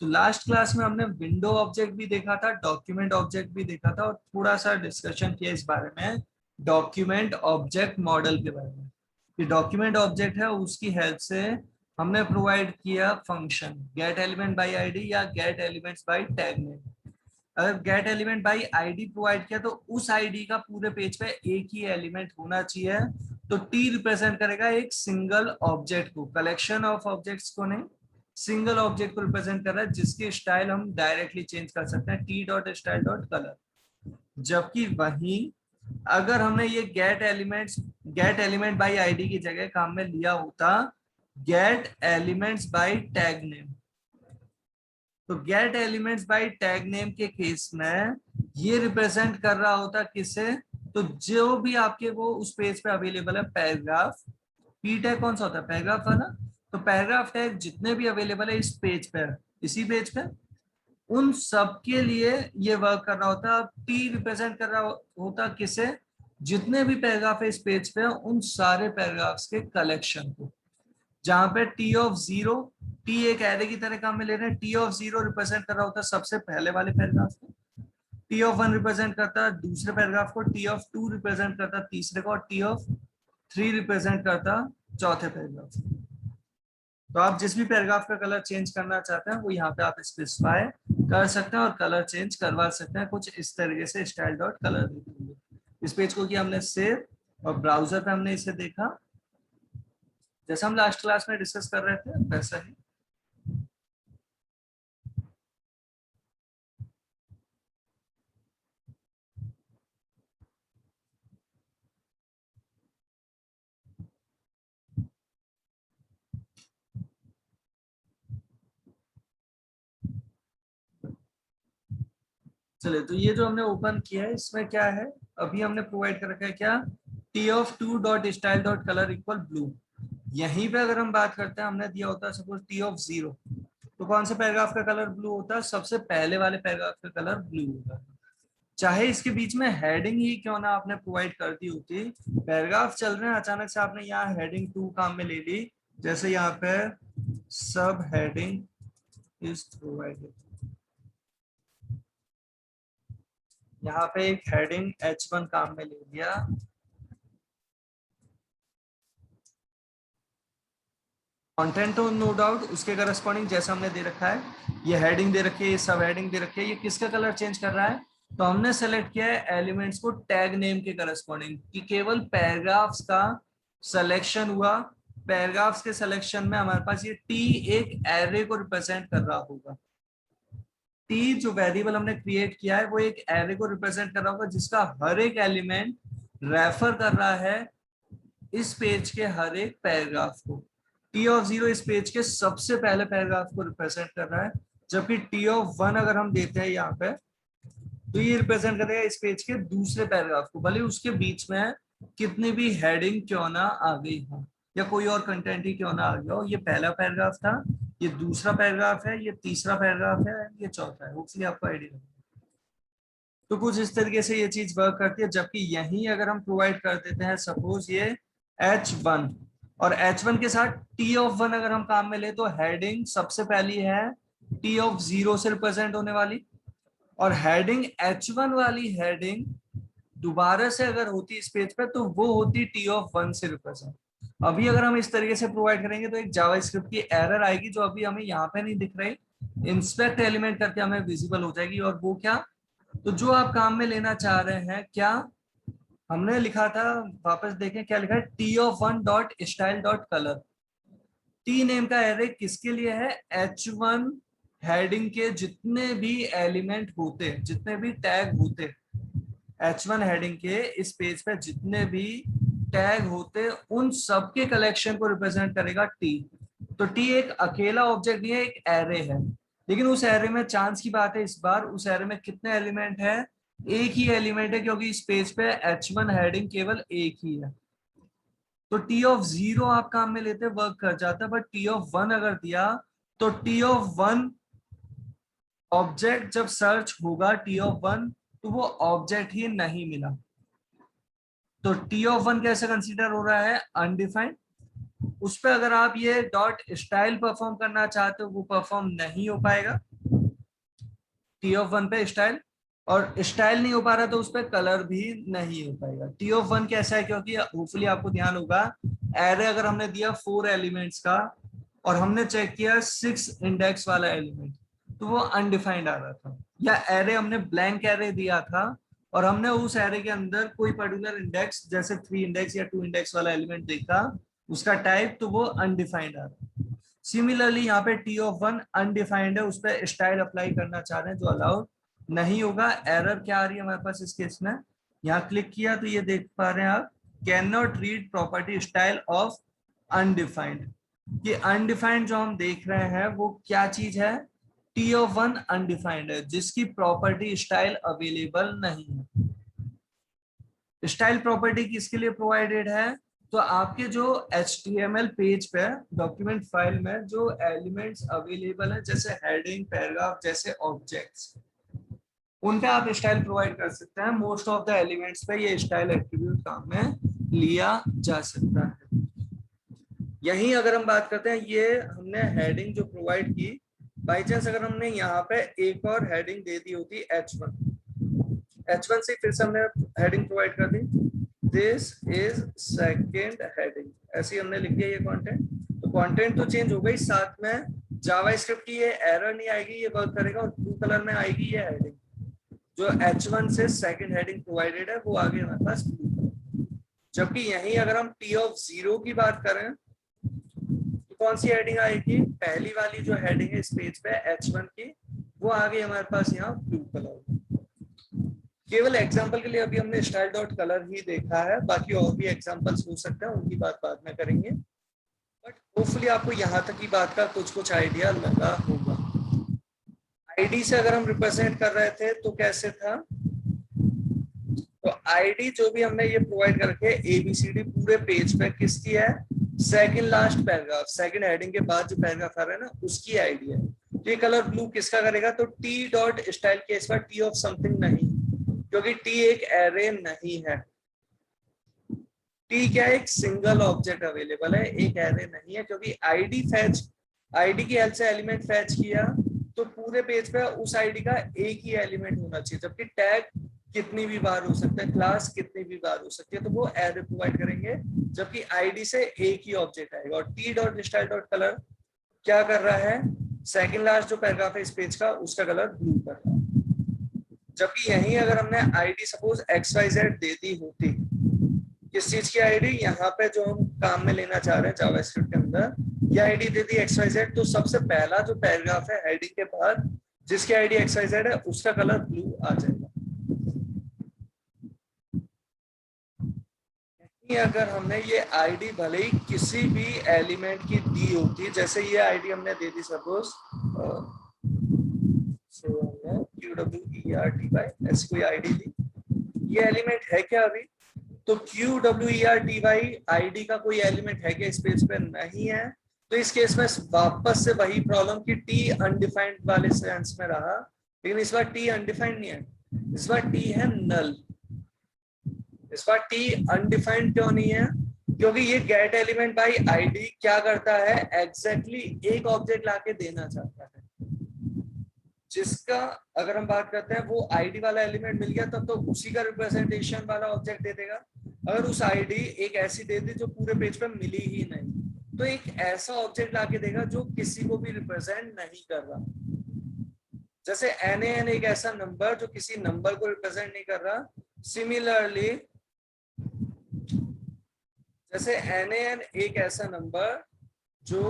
तो last class में हमने विंडो ऑब्जेक्ट भी देखा था, डॉक्यूमेंट ऑब्जेक्ट भी देखा था, और थोड़ा सा डिस्कशन किया इस बारे में डॉक्यूमेंट ऑब्जेक्ट मॉडल के बारे में। कि डॉक्यूमेंट ऑब्जेक्ट है उसकी हेल्प से हमने प्रोवाइड किया function get element by ID या get elements by tag name. अगर get element by ID provide किया तो उस आईडी का पूरे पेज पे एक ही एलिमेंट होना चाहिए। तो टी रिप्रेजेंट करेगा एक सिंगल ऑब्जेक्ट को, कलेक्शन ऑफ ऑब्जेक्ट्स को नहीं, सिंगल ऑब्जेक्ट को रिप्रेजेंट कर रहा है जिसकी स्टाइल हम डायरेक्टली चेंज कर सकते हैं, T dot style dot colour. जबकि वहीं अगर हमने ये गेट एलिमेंट बाय आईडी की जगह काम में लिया होता get elements by tag name, तो get elements by tag name के केस में ये रिप्रेजेंट कर रहा होता किसे, तो जो भी आपके वो उस पेज पे अवेलेबल है पैराग्राफ, पी टैग कौन सा होता है पैराग्राफ वाला, तो पैराग्राफ टैग जितने भी अवेलेबल है इस पेज पे, इसी पेज पे, उन सब के लिए ये वर्क कर रहा होता। टी रिप्रेजेंट कर रहा होता किसे, जितने भी पैराग्राफ है इस पेज पे उन सारे पैराग्राफ्स के कलेक्शन को। जहां पे टी ऑफ जीरो, टी एक एरे की तरह काम में ले रहे हैं, टी ऑफ जीरो रिप्रेजेंट कर रहा होता सबसे पहले वाले पैराग्राफ को, टी ऑफ वन रिप्रेजेंट करता दूसरे पैराग्राफ को, टी ऑफ टू रिप्रेजेंट करता तीसरे को, और टी ऑफ थ्री रिप्रेजेंट करता चौथे पैराग्राफ। तो आप जिस भी पैराग्राफ का कलर चेंज करना चाहते हैं वो यहाँ पे आप स्पेसिफाई कर सकते हैं और कलर चेंज करवा सकते हैं कुछ इस तरीके से स्टाइल डॉट कलर। इस पेज को किया हमने सेव और ब्राउजर पे हमने इसे देखा जैसा हम लास्ट क्लास में डिस्कस कर रहे थे वैसा ही। चलिए, तो ये जो हमने ओपन किया है इसमें क्या है, अभी हमने प्रोवाइड कर रखा है क्या, T of to dot style dot colour equal blue. यहीं पे अगर हम बात करते हैं हमने दिया होता है सपोज टी ऑफ जीरो, तो कौन से पैराग्राफ का कलर ब्लू होता है, सबसे पहले वाले पैराग्राफ का कलर ब्लू होगा। चाहे इसके बीच में हेडिंग ही क्यों ना आपने प्रोवाइड कर दी होती, पैराग्राफ चल रहे हैं अचानक से आपने यहाँ हेडिंग टू काम में ले ली, जैसे यहाँ पे सब हेडिंग इज प्रोवाइडेड, यहाँ पे एक हेडिंग H1 काम में ले लिया, कंटेंट तो नो डाउट उसके करस्पॉन्डिंग जैसा हमने दे रखा है, ये हेडिंग दे रखी है, ये सब हेडिंग दे रखी है, ये किसका कलर चेंज कर रहा है, तो हमने सेलेक्ट किया है एलिमेंट्स को टैग नेम के करस्पॉन्डिंग, कि केवल पैराग्राफ्स का सिलेक्शन हुआ, पैराग्राफ्स के सिलेक्शन में हमारे पास ये टी एक एरे को रिप्रेजेंट कर रहा होगा। टी जो वेरिएबल हमने क्रिएट किया है वो एक एरे को रिप्रेजेंट कर रहा होगा जिसका हर एक एलिमेंट रेफर कर रहा है इस पेज के हर एक पैराग्राफ को। टी ऑफ जीरो इस पेज के सबसे पहले पैराग्राफ को रिप्रेजेंट कर रहा है, जबकि टी ऑफ वन अगर हम देते हैं यहाँ पे तो ये रिप्रेजेंट करेगा इस पेज के दूसरे पैराग्राफ को, भले उसके बीच में कितनी भी हेडिंग क्यों ना आ गई हो या कोई और कंटेंट ही क्यों ना आ गया हो। ये पहला पैराग्राफ था, ये दूसरा पैराग्राफ है, ये तीसरा पैराग्राफ है, ये चौथा है। होपफुली आपको आइडिया है। तो कुछ इस तरीके से ये चीज वर्क करती है। जबकि यहीं अगर हम प्रोवाइड कर देते हैं सपोज ये H1 और H1 के साथ T ऑफ वन अगर हम काम में ले तो हेडिंग सबसे पहली है T ऑफ जीरो से रिप्रेजेंट होने वाली, और हेडिंग H1 वाली हेडिंग दोबारा से अगर होती इस पेज पे तो वो होती T ऑफ वन से रिप्रेजेंट। अभी अगर हम इस तरीके से प्रोवाइड करेंगे तो एक जावास्क्रिप्ट की एरर आएगी जो अभी हमें यहाँ पे नहीं दिख रही, इंस्पेक्ट एलिमेंट करके हमें विजिबल हो जाएगी। और वो क्या, तो जो आप काम में लेना चाह रहे हैं, क्या हमने लिखा था, वापस देखें क्या लिखा है, T of one dot style dot colour. T name का एरे किसके लिए है, H1 हेडिंग के जितने भी एलिमेंट होते, जितने भी टैग होते, H1 हेडिंग के इस पेज पे जितने भी टैग होते उन सबके कलेक्शन को रिप्रेजेंट करेगा टी। तो टी एक अकेला ऑब्जेक्ट नहीं है, एक एरे है, लेकिन उस एरे में चांस की बात है इस बार उस एरे में कितने एलिमेंट है, एक ही एलिमेंट है, क्योंकि इस पेज पे H1 हेडिंग केवल एक ही है। तो टी ऑफ जीरो आप काम में लेते वर्क कर जाता है, बट टी ऑफ वन अगर दिया तो टी ऑफ वन ऑब्जेक्ट जब सर्च होगा टी ऑफ वन तो वो ऑब्जेक्ट ही नहीं मिला। तो टी ऑफ वन कैसे कंसीडर हो रहा है, अनडिफाइंड। उस पर अगर आप ये डॉट स्टाइल परफॉर्म करना चाहते हो वो परफॉर्म नहीं हो पाएगा, T(1) पे स्टाइल, और स्टाइल नहीं हो पा रहा तो उस पर कलर भी नहीं हो पाएगा। T(1) कैसा है, क्योंकि होपफुली आपको ध्यान होगा, एरे अगर हमने दिया 4 एलिमेंट्स का और हमने चेक किया 6 इंडेक्स वाला एलिमेंट, तो वो अनडिफाइंड आ रहा था। या एरे हमने ब्लैंक एरे दिया था और हमने उस एरे के अंदर कोई पर्टिकुलर इंडेक्स जैसे 3 इंडेक्स या 2 इंडेक्स वाला एलिमेंट देखा, उसका टाइप, तो वो अनडिफाइंड आ रहा है। सिमिलरली यहाँ पे T(1) अनडिफाइंड है, उस पर स्टाइल अप्लाई करना चाह रहे हैं जो अलाउड नहीं होगा। एरर क्या आ रही है हमारे पास इस केस में, यहाँ क्लिक किया तो ये देख पा रहे हैं आप, can not read property style of undefined. ये अनडिफाइंड जो हम देख रहे हैं वो क्या चीज है, T(1) अनडिफाइंड है जिसकी प्रॉपर्टी स्टाइल अवेलेबल नहीं है। स्टाइल प्रॉपर्टी किसके लिए प्रोवाइडेड है, तो आपके जो HTML पेज पे डॉक्यूमेंट फाइल में जो एलिमेंट्स अवेलेबल है जैसे हेडिंग, पैराग्राफ जैसे ऑब्जेक्ट्स, उन पे आप स्टाइल प्रोवाइड कर सकते हैं। मोस्ट ऑफ द एलिमेंट्स पे ये स्टाइल एट्रीब्यूट काम में लिया जा सकता है। यही अगर हम बात करते हैं, ये हमने हेडिंग जो प्रोवाइड की, बाई चांस अगर हमने यहाँ पे एक और हेडिंग दे दी होती H1 से फिर से हमने हेडिंग प्रोवाइड कर दी, दिस इज सेकेंड हेडिंग, ऐसे ही हमने लिख दिया ये कंटेंट, तो कंटेंट तो चेंज हो गई, साथ में जावास्क्रिप्ट की ये एरर नहीं आएगी, ये वर्क करेगा, और ब्लू कलर में आएगी ये हेडिंग। जो H1 से सेकंड हेडिंग प्रोवाइडेड है वो आगे हमारे पास ब्लू कलर। जबकि यहीं अगर हम T(0) की बात करें तो कौन सी हेडिंग आएगी, पहली वाली जो हेडिंग है इस पेज पे H1 की, वो आगे हमारे पास यहाँ ब्लू कलर। केवल एग्जांपल के लिए अभी हमने स्टाइल डॉट कलर ही देखा है, बाकी और भी एग्जांपल्स हो सकते हैं, उनकी बात बाद में करेंगे। बट होपफुली आपको यहाँ तक की बात का कुछ आइडिया लगा होगा। आईडी से अगर हम रिप्रेजेंट कर रहे थे तो कैसे था, तो आईडी जो भी हमने ये प्रोवाइड कर रखे ABCD पूरे पेज पे किसकी है, second last paragraph, second heading के बाद जो पैराग्राफ आ रहा है ना उसकी आईडी है। ये कलर ब्लू किसका करेगा, तो T.स्टाइल के इस बार T ऑफ समथिंग नहीं, क्योंकि T एक एरे नहीं है। T क्या है, एक सिंगल ऑब्जेक्ट अवेलेबल है, एक एरे नहीं है, क्योंकि आईडी की हेल्प से एलिमेंट फैच किया तो पूरे पेज पे उस आईडी का एक ही एलिमेंट होना चाहिए, जबकि टैग कितनी भी बार हो सकता है, क्लास कितनी भी बार हो सकती है, तो वो एरे प्रोवाइड करेंगे, जबकि आईडी से एक ही ऑब्जेक्ट आएगा। और T.स्टाइल.कलर क्या कर रहा है, सेकंड लास्ट जो पैराग्राफ है इस पेज का उसका कलर ब्लू कर रहा है। जबकि यहीं अगर हमने आईडी सपोज XYZ दे दी होती, किस चीज की आईडी, यहाँ पे जो हम काम में लेना चाह रहे हैं जावास्क्रिप्ट के अंदर, ये आईडी दे दी XYZ, तो सबसे पहला जो पैराग्राफ है हेडिंग के बाद जिसकी आईडी XYZ है उसका कलर ब्लू आ जाएगा। अगर हमने ये आईडी भले ही किसी भी एलिमेंट की दी होती, जैसे ये आईडी हमने दे दी सपोज QWERTY ऐसी कोई आईडी दी, ये एलिमेंट है क्या अभी, तो QWERTY आईडी का कोई एलिमेंट है क्या इस पेज पे, नहीं है। तो इस केस में वापस से वही प्रॉब्लम की T अनडिफाइंड वाले सेंस में रहा, लेकिन इस बार T अनडिफाइंड नहीं है, इस बार T है नल। इस बार T अनडिफाइंड क्यों नहीं है, क्योंकि ये गेट एलिमेंट बाय आईडी क्या करता है, एग्जैक्टली एक ऑब्जेक्ट लाके देना चाहता है, जिसका अगर हम बात करते हैं वो आईडी वाला एलिमेंट मिल गया तब तो उसी का रिप्रेजेंटेशन वाला ऑब्जेक्ट दे देगा। अगर उस आईडी एक ऐसी दे दी जो पूरे पेज पे मिली ही नहीं, तो एक ऐसा ऑब्जेक्ट लाके देगा जो किसी को भी रिप्रेजेंट नहीं कर रहा। जैसे NaN एक ऐसा नंबर जो किसी नंबर को रिप्रेजेंट नहीं कर रहा, सिमिलरली जैसे NaN एक ऐसा नंबर जो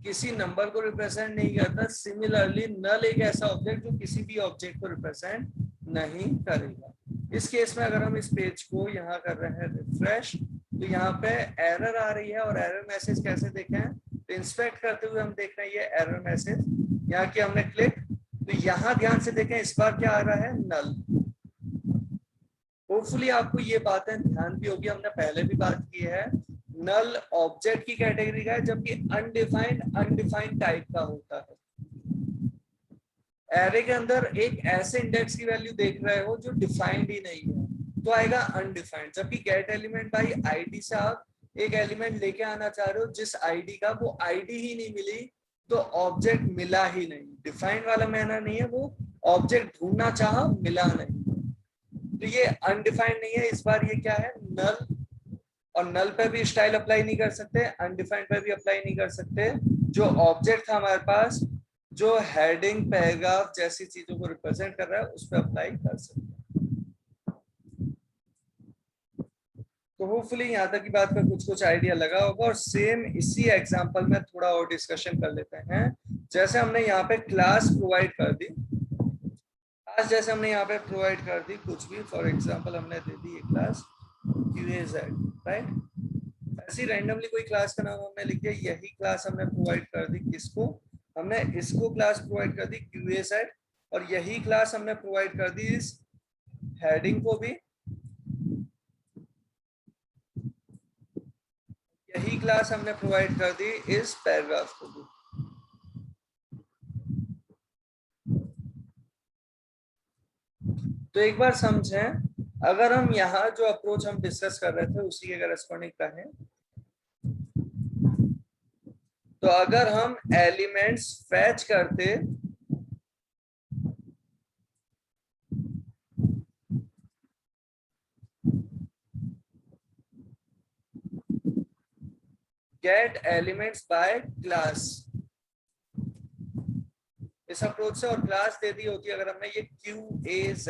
किसी नंबर को रिप्रेजेंट नहीं करता, सिमिलरली नल एक ऐसा ऑब्जेक्ट जो किसी भी ऑब्जेक्ट को रिप्रेजेंट नहीं करेगा। इस केस में अगर हम इस पेज को यहाँ कर रहे हैं रिफ्रेश, तो यहाँ पे एरर आ रही है, और एरर मैसेज कैसे देखें, तो इंस्पेक्ट करते हुए हम देख रहे हैं ये एरर मैसेज, यहाँ की हमने क्लिक, तो यहाँ ध्यान से देखें इस बार क्या आ रहा है, नल। होपफुली आपको ये बातें ध्यान भी होगी, हमने पहले भी बात की है, नल ऑब्जेक्ट की कैटेगरी का है, जबकि अनडिफाइंड टाइप का होता है। एरे के अंदर एक ऐसे इंडेक्स की वैल्यू देख रहे हो जो डिफाइंड ही नहीं है, तो आएगा अनडिफाइंड। जबकि गेट एलिमेंट बाय आईडी से आप एक एलिमेंट लेके आना चाह रहे हो जिस आईडी का वो आईडी ही नहीं मिली, तो ऑब्जेक्ट मिला ही नहीं, डिफाइंड वाला मैनर नहीं है, वो ऑब्जेक्ट ढूंढना चाहा, मिला नहीं, तो ये अनडिफाइंड नहीं है, इस बार ये क्या है, नल। और नल पे भी स्टाइल अप्लाई नहीं कर सकते, अनडिफाइंड पे भी अप्लाई नहीं कर सकते। जो ऑब्जेक्ट था हमारे पास, जो हेडिंग पैराग्राफ जैसी चीजों को रिप्रेजेंट कर रहा है, उस पर अप्लाई कर सकते हैं। तो होपफुली यहाँ तक की बात का कुछ कुछ आइडिया लगा होगा। और सेम इसी एग्जांपल में थोड़ा और डिस्कशन कर लेते हैं। जैसे हमने यहाँ पे क्लास प्रोवाइड कर दी, क्लास जैसे हमने यहाँ पे प्रोवाइड कर दी कुछ भी, फॉर एग्जांपल हमने दे दी ये क्लास QAZ, राइट। ऐसी रैंडमली कोई क्लास का नाम हमने लिख दिया, यही क्लास हमने प्रोवाइड कर दी किसको, हमने इसको क्लास प्रोवाइड कर दी QAZ, और यही क्लास हमने प्रोवाइड कर दी इस हेडिंग को भी, यही क्लास हमने प्रोवाइड कर दी इस पैराग्राफ को भी। तो एक बार समझें, अगर हम यहाँ जो अप्रोच हम डिस्कस कर रहे थे उसी के करस्पॉन्डिंग कहें, तो अगर हम एलिमेंट्स फैच करते गेट एलिमेंट्स बाय क्लास, इस अप्रोच से, और क्लास दे दी होती अगर हमने ये QAZ,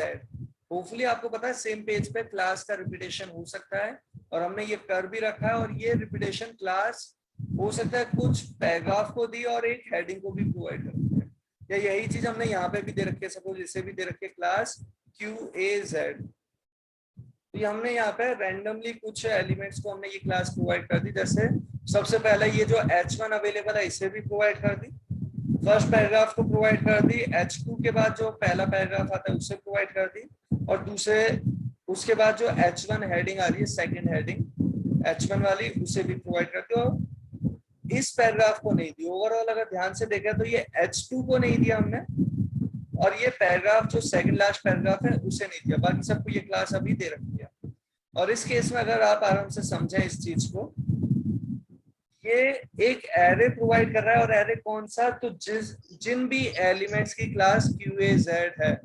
होपफुली आपको पता है सेम पेज पे क्लास का रिपीटेशन हो सकता है, और हमने ये कर भी रखा है, और ये रिपीटेशन क्लास हो सकता है कुछ पैराग्राफ को दी और एक हेडिंग को भी प्रोवाइड करती है, या यही चीज हमने यहाँ पे भी दे रखी है, सपोज इसे भी दे रखी है क्लास QAZ। तो ये हमने यहाँ पे रैंडमली कुछ एलिमेंट्स को हमने ये क्लास प्रोवाइड कर दी। जैसे सबसे पहले ये जो H1 अवेलेबल है इसे भी प्रोवाइड कर दी, फर्स्ट पैराग्राफ को प्रोवाइड कर दी, H2 के बाद जो पहला पैराग्राफ आता है उसे प्रोवाइड कर दी, और दूसरे उसके बाद जो H1 हेडिंग आ रही है, सेकंड हेडिंग H1 वाली, उसे भी प्रोवाइड कर दी। और इस पैराग्राफ को नहीं दी, ओवरऑल अगर ध्यान से देखें तो ये H2 को नहीं दिया हमने, और ये पैराग्राफ जो सेकंड लास्ट पैराग्राफ है उसे नहीं दिया, बाकी सबको ये क्लास अभी दे रखी है। और इस केस में अगर आप आराम से समझें इस चीज को, ये एक एरे प्रोवाइड कर रहा है, और एरे कौन सा, तो जिन भी एलिमेंट्स की क्लास QAZ है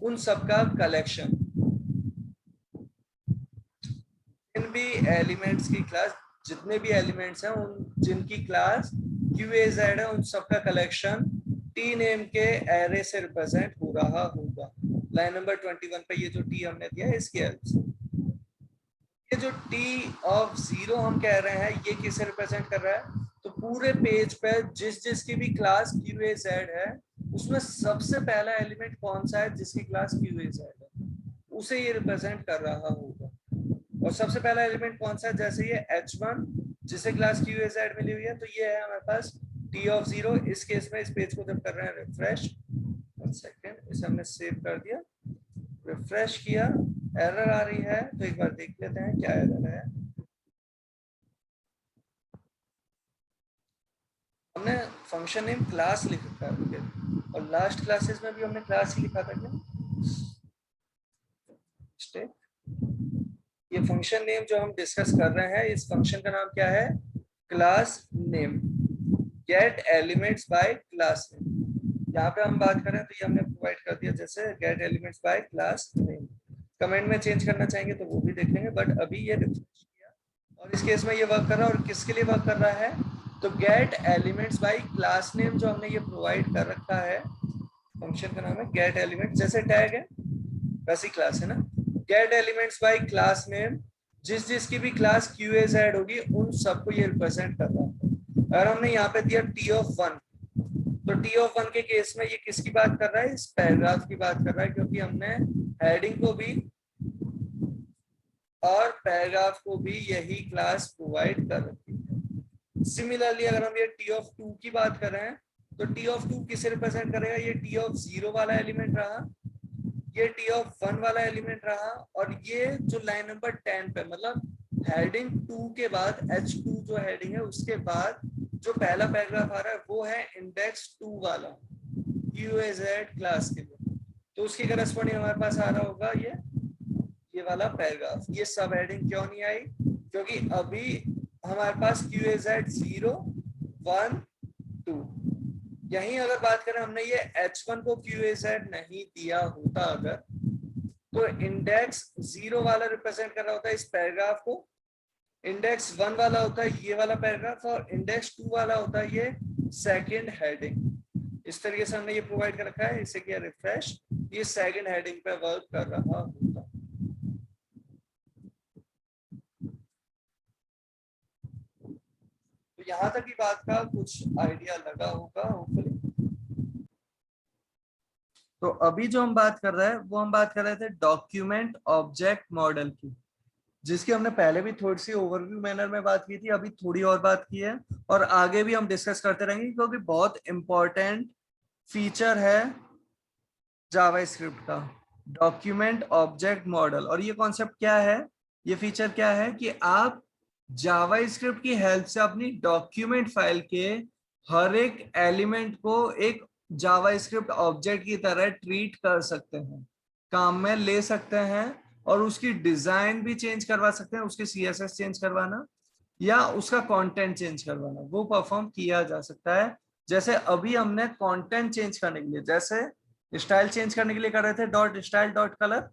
उन सबका कलेक्शन, जिन भी एलिमेंट्स की क्लास, जितने भी एलिमेंट्स हैं उन जिनकी क्लास QAZ है उन सबका कलेक्शन T नेम के एरे से रिप्रेजेंट हो रहा होगा। लाइन नंबर 21 पे ये जो T हमने दिया है इसकी हेल्प से, ये जो T(0) हम कह रहे हैं ये किसे रिप्रेजेंट कर रहा है, तो पूरे पेज पे जिसकी भी क्लास QAZ है उसमें सबसे पहला एलिमेंट कौन सा है जिसकी क्लास QAZ है, उसे ये रिप्रेजेंट कर रहा होगा। और सबसे पहला एलिमेंट कौन सा है, जैसे ये H1 जिसे क्लास QAZ मिली हुई है, तो ये है हमारे पास T(0). इस केस में इस पेज को जब कर रहे हैं रिफ्रेश, 1 सेकेंड, इसे हमने सेव कर दिया, रिफ्रेश किया, एरर आ रही है, तो एक बार देख लेते हैं क्या एरर है। हमने फंक्शन नेम क्लास लिख रखा है, और लास्ट क्लासेस में भी हमने क्लास ही लिखा था क्या, ये फंक्शन नेम जो हम डिस्कस कर रहे हैं इस फंक्शन का नाम क्या है, class name, gate elements bye class name. यहाँ पे हम बात करें तो ये हमने प्रोवाइड कर दिया, जैसे gate elements bye class name. Comment में चेंज करना चाहेंगे तो वो भी देख लेंगे, बट अभी ये रिफ्रेश किया और इस केस में ये वर्क कर रहा है। और किसके लिए वर्क कर रहा है, तो get elements bye class name जो हमने ये प्रोवाइड कर रखा है, फंक्शन का नाम है गेट एलिमेंट्स, जैसे टैग है वैसी क्लास है ना, gate elements bye class name, जिसकी भी क्लास QAZ होगी उन सबको ये रिप्रेजेंट कर रहा है। अगर हमने यहाँ पे दिया T(1), तो T(1) के केस में ये किसकी बात कर रहा है, इस पैराग्राफ की बात कर रहा है, क्योंकि हमने हेडिंग को भी और पैराग्राफ को भी यही क्लास प्रोवाइड कर रखी है। सिमिलरली अगर हम ये T(2) की बात कर रहे हैं, तो T(2) किसे रिप्रेजेंट करेगा, ये T(0) वाला एलिमेंट रहा, ये T(1) वाला एलिमेंट रहा, और ये जो लाइन नंबर 10 पे, मतलब हेडिंग 2 के बाद H2 जो हेडिंग है उसके बाद जो पहला पैराग्राफ आ रहा है वो है इंडेक्स 2 वाला QAZ क्लास के लिए, तो उसकी करस्पॉन्डिंग हमारे पास आ रहा होगा ये वाला पैराग्राफ। ये सब हेडिंग क्यों नहीं आई, क्योंकि अभी हमारे पास QAZ 0, 1, 2, यहीं अगर बात करें, हमने ये h1 को QAZ नहीं दिया होता अगर, तो इंडेक्स 0 वाला रिप्रेजेंट कर रहा होता है इस पैराग्राफ को, इंडेक्स 1 वाला होता है ये वाला पैराग्राफ, और इंडेक्स 2 वाला होता है ये सेकंड हेडिंग। इस तरीके से हमने ये प्रोवाइड कर रखा है। इसे किया रिफ्रेश, ये सेकंड हेडिंग पे वर्क कर रहा होता। तो यहां तक की बात का कुछ आइडिया लगा होगा होपफुली। तो अभी जो हम बात कर रहे हैं वो हम बात कर रहे थे डॉक्यूमेंट ऑब्जेक्ट मॉडल की, जिसकी हमने पहले भी थोड़ी सी ओवरव्यू मैनर में बात की थी, अभी थोड़ी और बात की है, और आगे भी हम डिस्कस करते रहेंगे क्योंकि बहुत इंपॉर्टेंट फीचर है जावास्क्रिप्ट का, डॉक्यूमेंट ऑब्जेक्ट मॉडल। और ये कॉन्सेप्ट क्या है, ये फीचर क्या है कि आप जावास्क्रिप्ट की हेल्प से अपनी डॉक्यूमेंट फाइल के हर एक एलिमेंट को एक जावास्क्रिप्ट ऑब्जेक्ट की तरह ट्रीट कर सकते हैं, काम में ले सकते हैं, और उसकी डिजाइन भी चेंज करवा सकते हैं, उसके CSS चेंज करवाना या उसका कंटेंट चेंज करवाना वो परफॉर्म किया जा सकता है। जैसे अभी हमने कंटेंट चेंज करने के लिए, जैसे स्टाइल चेंज करने के लिए कर रहे थे डॉट स्टाइल डॉट कलर,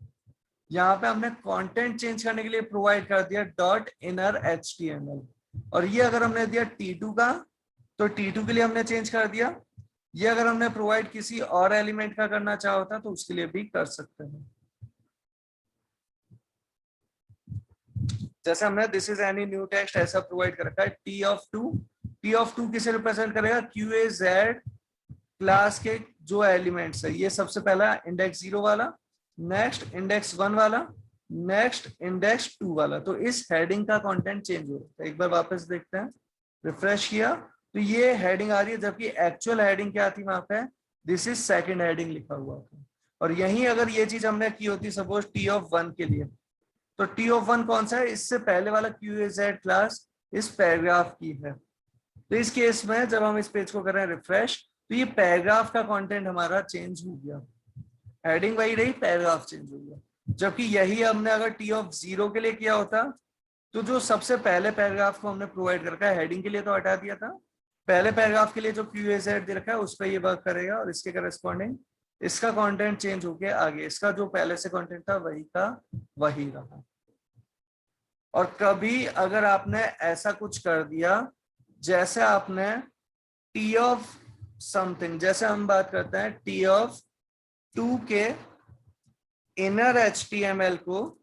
यहाँ पे हमने कंटेंट चेंज करने के लिए प्रोवाइड कर दिया डॉट इनर HTML। और ये अगर हमने दिया T2 का, तो T2 के लिए हमने चेंज कर दिया। ये अगर हमने प्रोवाइड किसी और एलिमेंट का करना चाहा होता तो उसके लिए भी कर सकते हैं। जैसे हमने this is any new text ऐसा प्रोवाइड कर रखा है। टी ऑफ टू किसे रिप्रेजेंट करेगा, QAZ क्लास के जो एलिमेंट्स है, ये सबसे पहला इंडेक्स 0 वाला, नेक्स्ट इंडेक्स 1 वाला, नेक्स्ट इंडेक्स 2 वाला। तो इस हेडिंग का कंटेंट चेंज हो रहा है। एक बार वापस देखते हैं, रिफ्रेश किया तो ये हेडिंग आ रही है, जबकि एक्चुअल हेडिंग क्या थी वहां पे, दिस इज सेकंड हेडिंग लिखा हुआ था। और यहीं अगर ये चीज हमने की होती सपोज T(1) के लिए, तो T(1) कौन सा है, इससे पहले वाला QAZ क्लास इस पैराग्राफ की है। तो इस केस में जब हम इस पेज को कर रहे हैं रिफ्रेश, तो ये पैराग्राफ का कंटेंट हमारा चेंज हो गया, हेडिंग वही रही, पैराग्राफ चेंज हो गया। जबकि यही हमने अगर T(0) के लिए किया होता, तो जो सबसे पहले पैराग्राफ को हमने प्रोवाइड कर रखा है, हेडिंग के लिए तो हटा दिया था, पहले पैराग्राफ के लिए जो QAZ दे रखा है उस पर ये वर्क करेगा, और इसके करस्पॉन्डिंग इसका कंटेंट चेंज होके आगे इसका जो पहले से कंटेंट था वही का वही रहा। और कभी अगर आपने ऐसा कुछ कर दिया, जैसे आपने T(समथिंग), जैसे हम बात करते हैं T(2) के इनर HTML को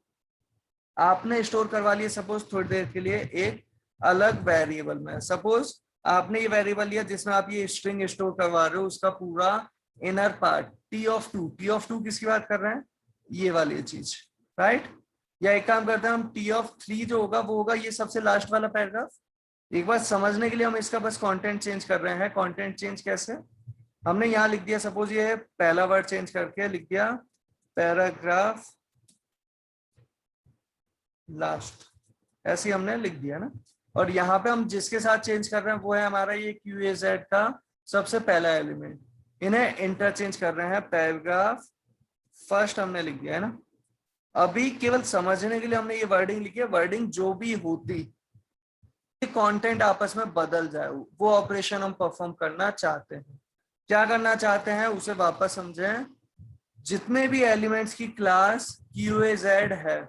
आपने स्टोर करवा लिया सपोज थोड़ी देर के लिए एक अलग वेरिएबल में। सपोज आपने ये वेरिएबल लिया जिसमें आप ये स्ट्रिंग स्टोर करवा रहे हो, उसका पूरा इनर पार्ट T(2) किसकी बात कर रहे हैं, ये वाली चीज, राइट। या एक काम करते हैं हम, T(3) जो होगा वो होगा ये सबसे लास्ट वाला पैराग्राफ। एक बार समझने के लिए हम इसका बस कंटेंट चेंज कर रहे हैं। कंटेंट चेंज कैसे, हमने यहाँ लिख दिया सपोज ये पहला वर्ड चेंज करके लिख दिया पैराग्राफ लास्ट, ऐसे हमने लिख दिया ना। और यहाँ पे हम जिसके साथ चेंज कर रहे हैं वो है हमारा ये QAZ का सबसे पहला एलिमेंट, इन्हें इंटरचेंज कर रहे हैं, पैराग्राफ फर्स्ट हमने लिख दिया है ना। अभी केवल समझने के लिए हमने ये वर्डिंग लिखी है, वर्डिंग जो भी होती कंटेंट आपस में बदल जाए वो ऑपरेशन हम परफॉर्म करना चाहते हैं। क्या करना चाहते हैं उसे वापस समझें। जितने भी एलिमेंट्स की क्लास QAZ है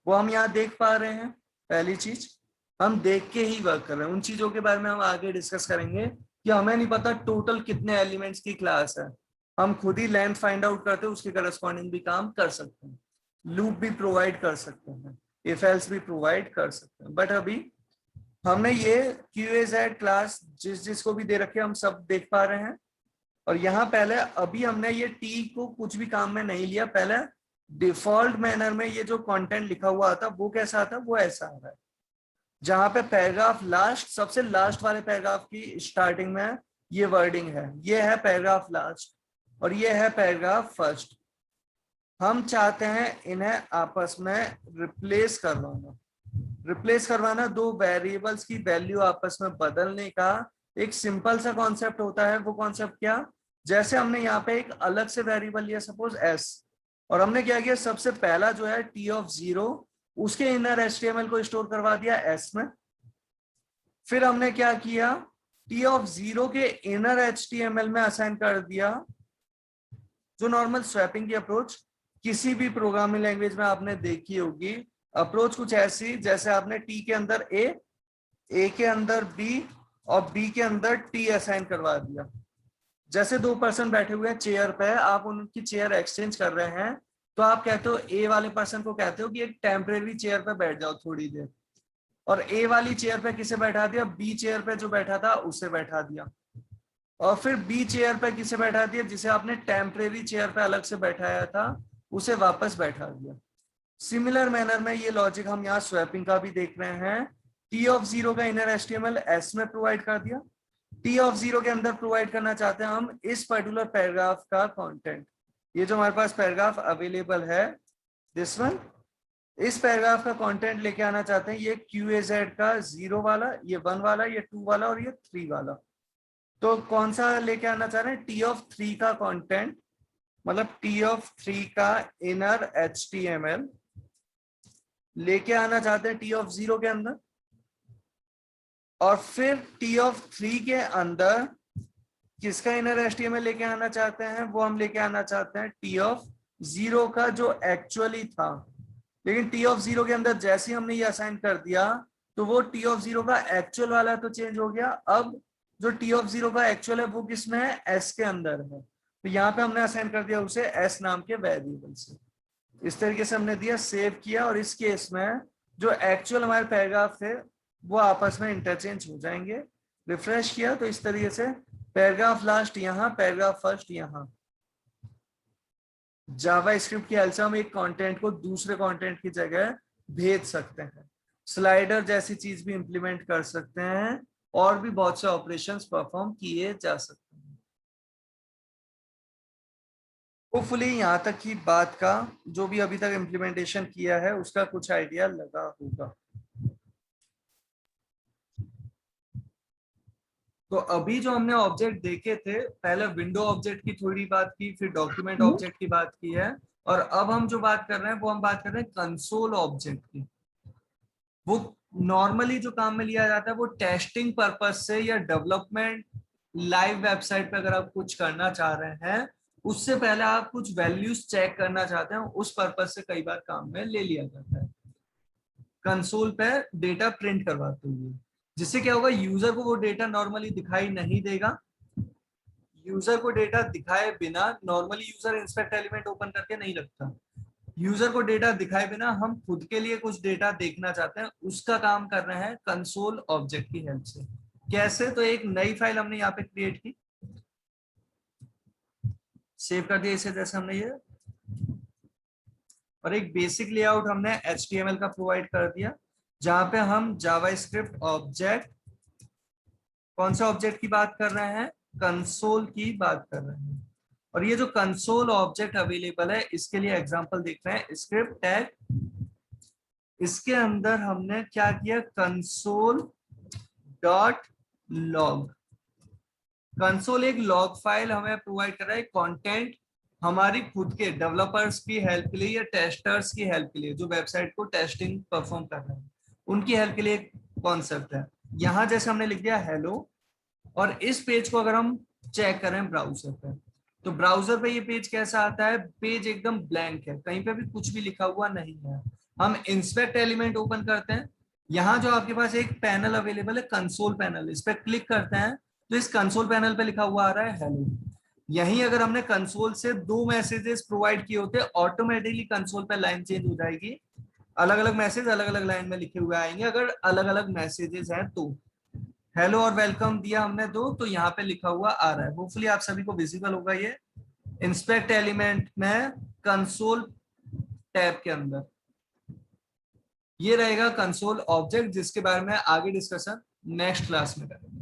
वो हम यहाँ देख पा रहे हैं, पहली चीज हम देख के ही वर्क कर रहे हैं। उन चीजों के बारे में हम आगे डिस्कस करेंगे कि हमें नहीं पता टोटल कितने एलिमेंट्स की क्लास है, हम खुद ही लेंथ फाइंड आउट करते हैं, उसके करस्पॉन्डिंग भी काम कर सकते हैं, लूप भी प्रोवाइड कर सकते हैं, इफ एल्स भी प्रोवाइड कर सकते हैं। बट अभी हमने ये QAZ क्लास जिसको भी दे रखे हम सब देख पा रहे हैं। और यहाँ पहले अभी हमने ये T को कुछ भी काम में नहीं लिया, पहले डिफॉल्ट मैनर में ये जो कंटेंट लिखा हुआ आता वो कैसा आता, वो ऐसा आ रहा है, जहां पे पैराग्राफ लास्ट, सबसे लास्ट वाले पैराग्राफ की स्टार्टिंग में ये वर्डिंग है, ये है पैराग्राफ लास्ट और ये है पैराग्राफ फर्स्ट। हम चाहते हैं इन्हें आपस में रिप्लेस करवाना, दो वेरिएबल्स की वैल्यू आपस में बदलने का एक सिंपल सा कॉन्सेप्ट होता है। वो कॉन्सेप्ट क्या, जैसे हमने यहाँ पे एक अलग से वेरिएबल लिया सपोज s, और हमने क्या किया, सबसे पहला जो है T(0) उसके इनर HTML को स्टोर करवा दिया s में। फिर हमने क्या किया, टी ऑफ जीरो के इनर HTML में असाइन कर दिया। जो नॉर्मल स्वैपिंग की अप्रोच किसी भी प्रोग्रामिंग लैंग्वेज में आपने देखी होगी, अप्रोच कुछ ऐसी जैसे आपने टी के अंदर ए के अंदर बी और बी के अंदर टी असाइन करवा दिया। जैसे दो पर्सन बैठे हुए हैं चेयर पे, आप उनकी चेयर एक्सचेंज कर रहे हैं, तो आप कहते हो ए वाले पर्सन को कहते हो कि एक टेम्परेरी चेयर पे बैठ जाओ थोड़ी देर, और ए वाली चेयर पे किसे बैठा दिया, बी चेयर पे जो बैठा था उसे बैठा दिया, और फिर बी चेयर पे किसे बैठा दिया, जिसे आपने टेम्परेरी चेयर पे अलग से बैठाया था उसे वापस बैठा दिया। सिमिलर मैनर में ये लॉजिक हम यहाँ स्वैपिंग का भी देख रहे हैं। टी ऑफ जीरो का इनर HTML एस में प्रोवाइड कर दिया, टी ऑफ जीरो के अंदर प्रोवाइड करना चाहते हैं हम इस पर्टिकुलर पैराग्राफ का कंटेंट। ये जो हमारे पास पैराग्राफ अवेलेबल है दिस वन, इस पैराग्राफ का कंटेंट लेके आना चाहते हैं, ये QAZ का 0 वाला, ये 1 वाला, ये 2 वाला और ये 3 वाला। तो कौन सा लेके आना चाह रहे हैं, टी ऑफ 3 का कंटेंट, मतलब टी ऑफ 3 का इनर HTML लेके आना चाहते हैं टी ऑफ जीरो के अंदर, और फिर टी ऑफ 3 के अंदर किसका इनर HTML लेके आना चाहते हैं, वो हम लेके आना चाहते हैं टी ऑफ जीरो का जो एक्चुअली था। लेकिन टी ऑफ जीरो के अंदर जैसे हमने ये असाइन कर दिया तो वो टी ऑफ जीरो का एक्चुअल वाला तो चेंज हो गया, अब जो टी ऑफ जीरो का एक्चुअल है वो किसमें है, एस के अंदर है। तो यहाँ पे हमने असाइन कर दिया उसे एस नाम के वेरिएबल से। इस तरीके से हमने दिया, सेव किया, और इस केस में जो एक्चुअल हमारे पैराग्राफ थे वो आपस में इंटरचेंज हो जाएंगे। रिफ्रेश किया तो इस तरीके से पैराग्राफ लास्ट यहाँ, पैराग्राफ फर्स्ट यहाँ। जावा स्क्रिप्ट की हेल्प से हम एक कंटेंट को दूसरे कंटेंट की जगह भेज सकते हैं, स्लाइडर जैसी चीज भी इंप्लीमेंट कर सकते हैं, और भी बहुत से ऑपरेशंस परफॉर्म किए जा सकते हैं। होपफुली यहाँ तक की बात का जो भी अभी तक इम्प्लीमेंटेशन किया है उसका कुछ आइडिया लगा होगा। तो अभी जो हमने ऑब्जेक्ट देखे थे, पहले विंडो ऑब्जेक्ट की थोड़ी बात की, फिर डॉक्यूमेंट ऑब्जेक्ट की बात की है, और अब हम जो बात कर रहे हैं वो हम बात कर रहे हैं कंसोल ऑब्जेक्ट की। वो नॉर्मली जो काम में लिया जाता है वो टेस्टिंग पर्पज से या डेवलपमेंट लाइव वेबसाइट पे अगर आप कुछ करना चाह रहे हैं, उससे पहले आप कुछ वैल्यूज चेक करना चाहते हैं, उस पर्पज से कई बार काम में ले लिया जाता है कंसोल पे डेटा प्रिंट करवाते हुए। जिससे क्या होगा, यूजर को वो डेटा नॉर्मली दिखाई नहीं देगा। यूजर को डेटा दिखाए बिना normally user inspect element open करके नहीं रखता। यूजर को डेटा दिखाए बिना हम खुद के लिए कुछ डेटा देखना चाहते हैं, उसका काम कर रहे हैं कंसोल ऑब्जेक्ट की हेल्प से। कैसे, तो एक नई फाइल हमने यहाँ पे क्रिएट की, सेव कर दिया इसे जैसे हमने ये, और एक बेसिक लेआउट हमने HTML का प्रोवाइड कर दिया, जहां पे हम जावास्क्रिप्ट ऑब्जेक्ट, कौन से ऑब्जेक्ट की बात कर रहे हैं, कंसोल की बात कर रहे हैं। और ये जो कंसोल ऑब्जेक्ट अवेलेबल है इसके लिए एग्जांपल देख रहे हैं, स्क्रिप्ट टैग, इसके अंदर हमने क्या किया, कंसोल डॉट लॉग। कंसोल एक लॉग फाइल हमें प्रोवाइड कर रहा है, कंटेंट हमारी खुद के डेवलपर्स की हेल्प के लिए या टेस्टर्स की हेल्प के लिए, जो वेबसाइट को टेस्टिंग परफॉर्म कर रहे हैं उनकी हेल्प के लिए कॉन्सेप्ट है। यहां जैसे हमने लिख दिया हेलो, और इस पेज को अगर हम चेक करें ब्राउजर पे, तो ब्राउजर पे ये पेज कैसा आता है, पेज एकदम ब्लैंक है, कहीं पे भी कुछ भी लिखा हुआ नहीं है। हम इंस्पेक्ट एलिमेंट ओपन करते हैं, यहाँ जो आपके पास एक पैनल अवेलेबल है कंसोल पैनल, इस पर क्लिक करते हैं तो इस कंसोल पैनल पे लिखा हुआ आ रहा है हेलो। यहीं अगर हमने कंसोल से 2 मैसेजेस प्रोवाइड किए होते, ऑटोमेटिकली कंसोल पे लाइन चेंज हो जाएगी, अलग अलग मैसेज अलग अलग लाइन में लिखे हुए आएंगे। अगर अलग अलग मैसेजेस हैं तो हेलो और वेलकम दिया हमने 2, तो यहाँ पे लिखा हुआ आ रहा है। होपफुली आप सभी को विजिबल होगा ये इंस्पेक्ट एलिमेंट में कंसोल टैब के अंदर। ये रहेगा कंसोल ऑब्जेक्ट, जिसके बारे में आगे डिस्कशन नेक्स्ट क्लास में करेंगे।